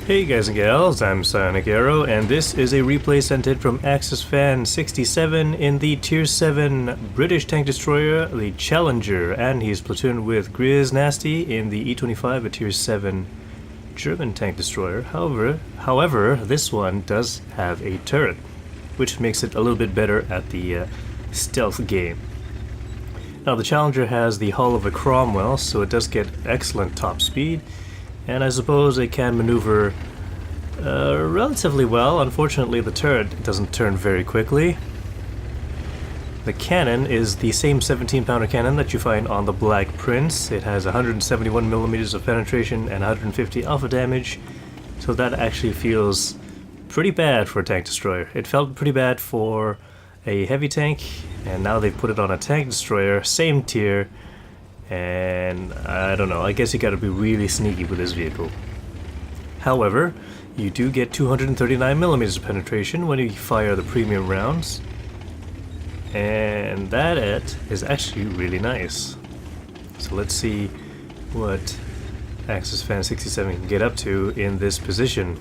Hey guys and gals, I'm Psionic Arrow, and this is a replay sent in from axisfan67 in the Tier VII British tank destroyer, the Challenger, and he's platooned with Grizz Nasty in the E25, a Tier VII German tank destroyer. However, this one does have a turret, which makes it a little bit better at the stealth game. Now the Challenger has the hull of a Cromwell, so it does get excellent top speed, and I suppose it can maneuver relatively well. Unfortunately, the turret doesn't turn very quickly. The cannon is the same 17-pounder cannon that you find on the Black Prince. It has 171mm of penetration and 150 alpha damage, so that actually feels pretty bad for a tank destroyer. It felt pretty bad for a heavy tank, and now they've put it on a tank destroyer, same tier, and I don't know, I guess you gotta be really sneaky with this vehicle. However, you do get 239mm of penetration when you fire the premium rounds, and that is actually really nice. So let's see what axisfan67 can get up to in this position.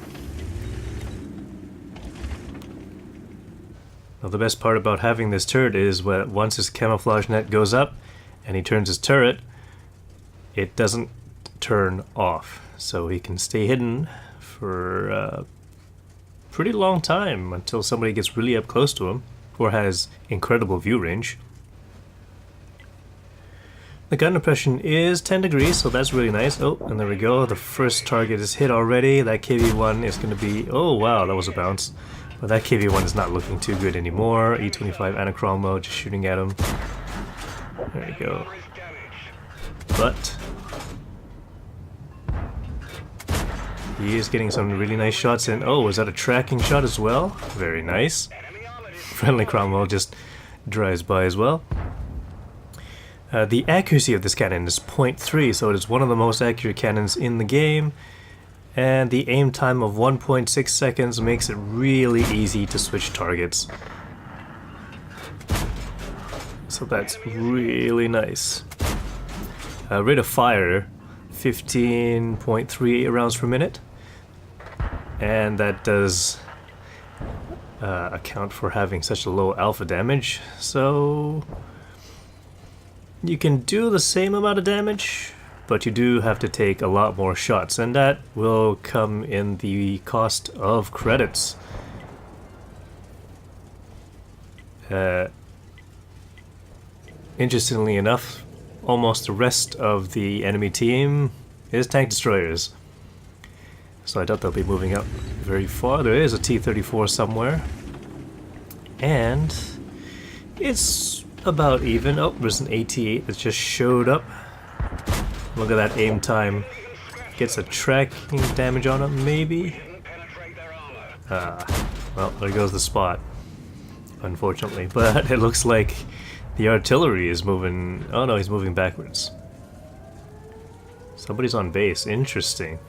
Now the best part about having this turret is that once his camouflage net goes up and he turns his turret, it doesn't turn off, so he can stay hidden for a pretty long time until somebody gets really up close to him or has incredible view range. The gun depression is 10 degrees, so that's really nice. Oh, and there we go, the first target is hit already. That KV-1 is going to be, oh wow, that was a bounce. But that KV-1 is not looking too good anymore. E25 Anachrome just shooting at him. There we go. But he is getting some really nice shots in. Oh, is that a tracking shot as well? Very nice. Friendly Cromwell just drives by as well. The accuracy of this cannon is 0.3, so it is one of the most accurate cannons in the game. And the aim time of 1.6 seconds makes it really easy to switch targets. So that's really nice. Rate of fire, 15.38 rounds per minute. And that does account for having such a low alpha damage. So you can do the same amount of damage, but you do have to take a lot more shots, and that will come in the cost of credits. Interestingly enough, almost the rest of the enemy team is tank destroyers, so I doubt they'll be moving up very far. There is a T-34 somewhere, and it's about even. Oh, there's an AT-8 that just showed up. Look at that aim time. Gets a tracking damage on him, maybe? Well, there goes the spot, unfortunately. But it looks like the artillery is moving. Oh no, he's moving backwards. Somebody's on base. Interesting.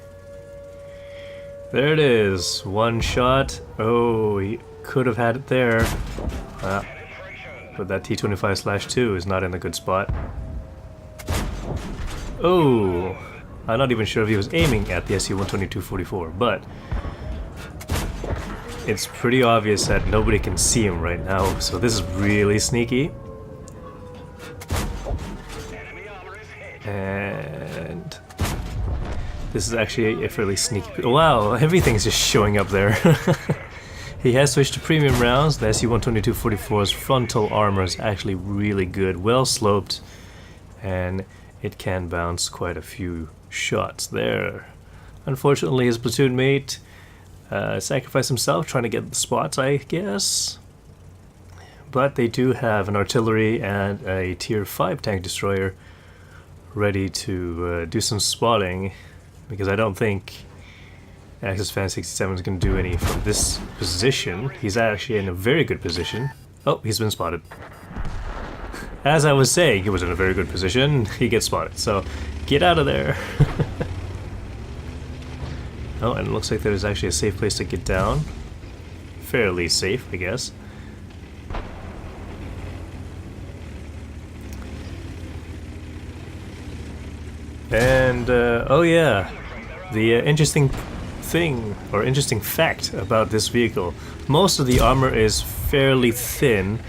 There it is. One shot. Oh, he could have had it there. But that T-25/2 is not in a good spot. Oh, I'm not even sure if he was aiming at the SU-122-44, but it's pretty obvious that nobody can see him right now, so this is really sneaky. And this is actually a fairly sneaky... Wow, everything's just showing up there. He has switched to premium rounds. The SU-122-44's frontal armor is actually really good, well sloped, and it can bounce quite a few shots there. Unfortunately, his platoon mate sacrificed himself trying to get the spots, I guess. But they do have an artillery and a Tier 5 tank destroyer ready to do some spotting, because I don't think axisfan67 is going to do any from this position. He's actually in a very good position. Oh, he's been spotted. As I was saying, he was in a very good position. He gets spotted, so get out of there. Oh, and it looks like there's actually a safe place to get down. Fairly safe, I guess. And, oh yeah, the interesting thing or interesting fact about this vehicle. Most of the armor is fairly thin.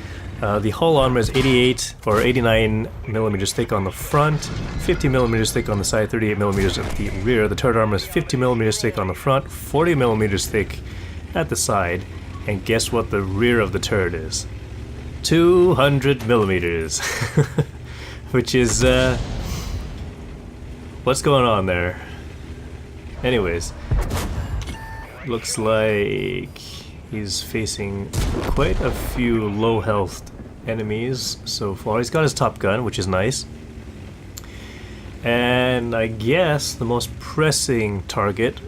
The whole armor is 88 or 89 millimeters thick on the front, 50 millimeters thick on the side, 38 millimeters at the rear. The turret armor is 50 millimeters thick on the front, 40 millimeters thick at the side, and guess what the rear of the turret is? 200 millimeters, which is what's going on there? Anyways, looks like he's facing quite a few low health enemies so far. He's got his top gun, which is nice. And I guess the most pressing targets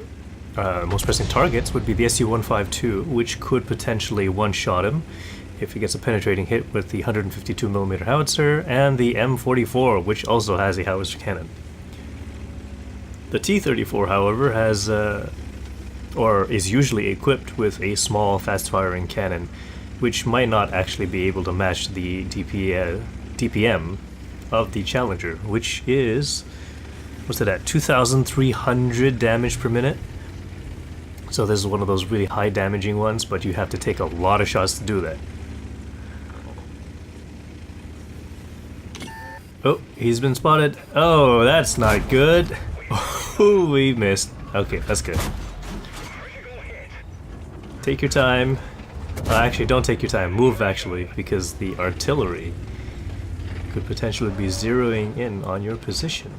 would be the SU-152, which could potentially one-shot him if he gets a penetrating hit with the 152mm howitzer, and the M44, which also has a howitzer cannon. The T-34, however, has or is usually equipped with a small fast-firing cannon, which might not actually be able to match the DPM of the Challenger, which is, what's it at, 2,300 damage per minute? So this is one of those really high damaging ones, but you have to take a lot of shots to do that. Oh, he's been spotted. Oh, that's not good. Oh, we missed. Okay, that's good. Take your time. Actually, don't take your time. Move, actually, because the artillery could potentially be zeroing in on your position.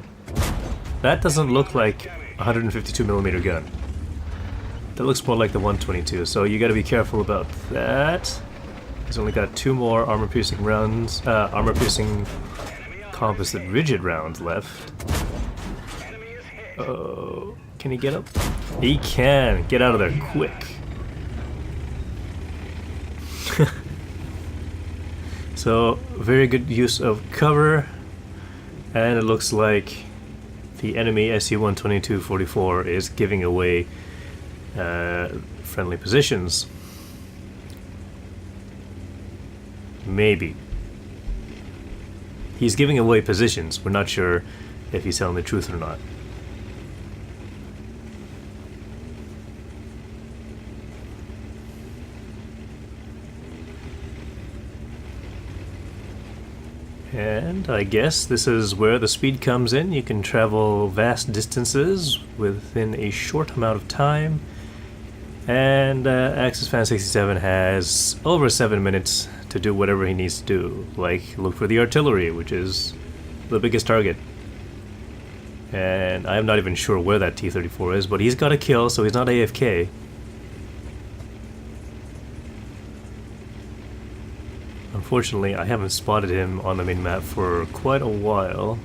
That doesn't look like a 152mm gun. That looks more like the 122, so you gotta be careful about that. He's only got 2 more armor-piercing rounds, armor-piercing composite rigid rounds left. Oh, can he get up? He can! Get out of there quick! So, very good use of cover, and it looks like the enemy SU-122-44 is giving away friendly positions. Maybe. He's giving away positions. We're not sure if he's telling the truth or not. And I guess this is where the speed comes in. You can travel vast distances within a short amount of time. And axisfan67 has over 7 minutes to do whatever he needs to do, like look for the artillery, which is the biggest target. And I'm not even sure where that T-34 is, but he's got a kill, so he's not AFK. Unfortunately, I haven't spotted him on the minimap for quite a while.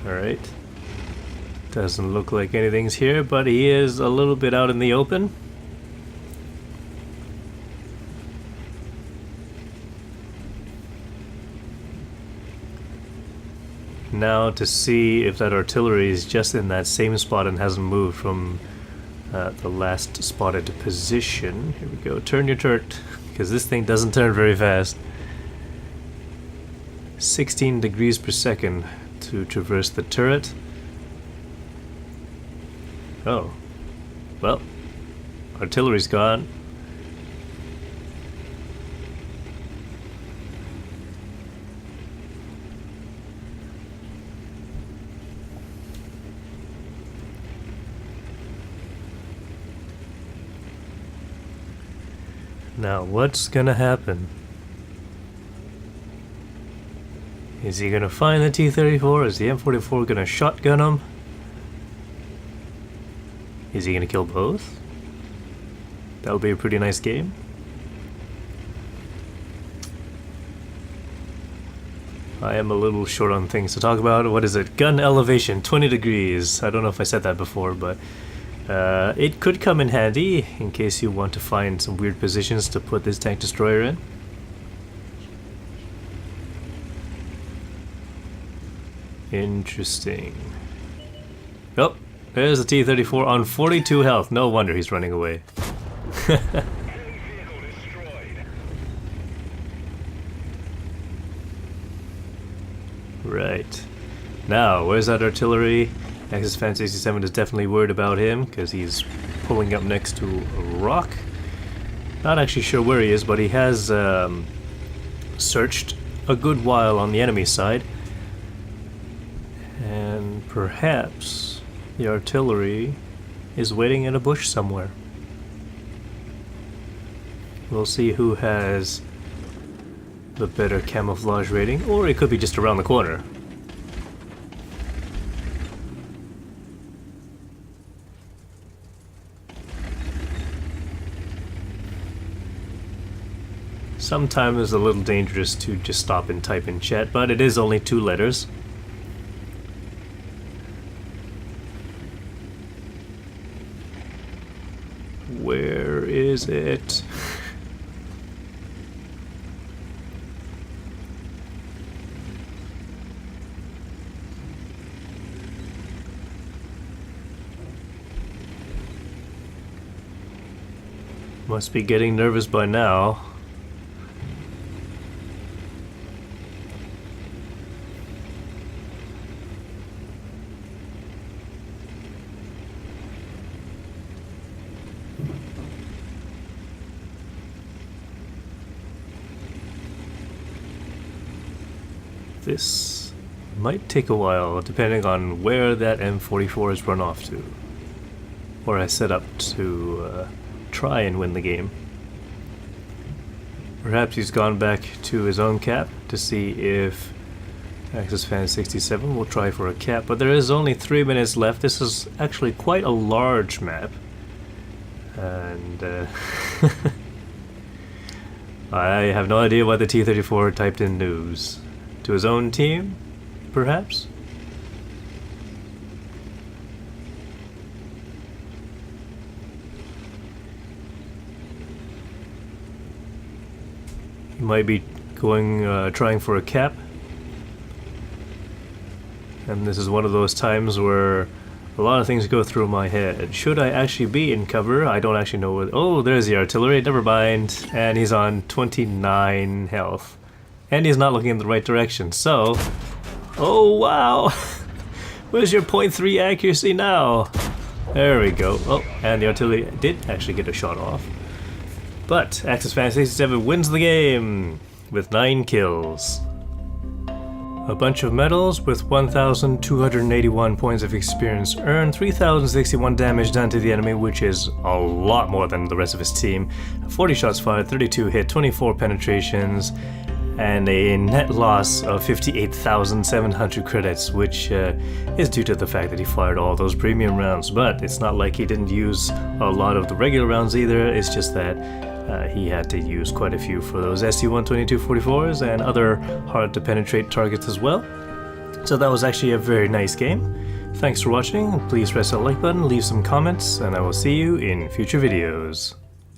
Alright. Doesn't look like anything's here, but he is a little bit out in the open. Now to see if that artillery is just in that same spot and hasn't moved from the last spotted position. Here we go. Turn your turret, because this thing doesn't turn very fast. 16 degrees per second to traverse the turret. Oh. Well, artillery's gone. Now, what's gonna happen? Is he gonna find the T-34? Is the M44 gonna shotgun him? Is he gonna kill both? That would be a pretty nice game. I am a little short on things to talk about. What is it? Gun elevation, 20 degrees. I don't know if I said that before, but it could come in handy in case you want to find some weird positions to put this tank destroyer in. Interesting. Oh, there's the T-34 on 42 health. No wonder he's running away. Right. Now, where's that artillery? axisfan67 is definitely worried about him because he's pulling up next to a rock. Not actually sure where he is, but he has searched a good while on the enemy side. And perhaps the artillery is waiting in a bush somewhere. We'll see who has the better camouflage rating, or it could be just around the corner. Sometimes it's a little dangerous to just stop and type in chat, but it is only 2 letters. Where is it? Must be getting nervous by now. This might take a while, depending on where that M44 is run off to, or I set up to try and win the game. Perhaps he's gone back to his own cap to see if axisfan67 will try for a cap, but there is only 3 minutes left. This is actually quite a large map, and I have no idea why the T-34 typed in news. To his own team, perhaps? He might be going, trying for a cap. And this is one of those times where a lot of things go through my head. Should I actually be in cover? I don't actually know what... Oh, there's the artillery, never mind. And he's on 29 health. And he's not looking in the right direction, so... Oh, wow! Where's your .3 accuracy now? There we go. Oh, and the artillery did actually get a shot off. But axisfan67 wins the game with 9 kills. A bunch of medals with 1,281 points of experience earned, 3,061 damage done to the enemy, which is a lot more than the rest of his team. 40 shots fired, 32 hit, 24 penetrations, and a net loss of 58,700 credits, which is due to the fact that he fired all those premium rounds. But it's not like he didn't use a lot of the regular rounds either, it's just that he had to use quite a few for those SU-122-44s and other hard to penetrate targets as well. So that was actually a very nice game. Thanks for watching, please press that like button, leave some comments, and I will see you in future videos.